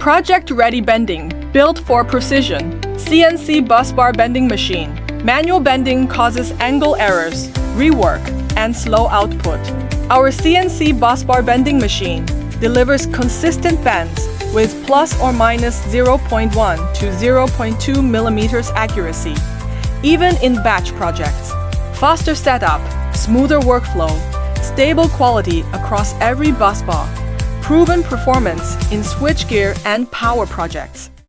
Project-ready bending, built for precision. CNC busbar bending machine. Manual bending causes angle errors, rework, and slow output. Our CNC busbar bending machine delivers consistent bends with plus or minus 0.1 to 0.2 millimeters accuracy, even in batch projects. Faster setup, smoother workflow, stable quality across every busbar. Proven performance in switchgear and power projects.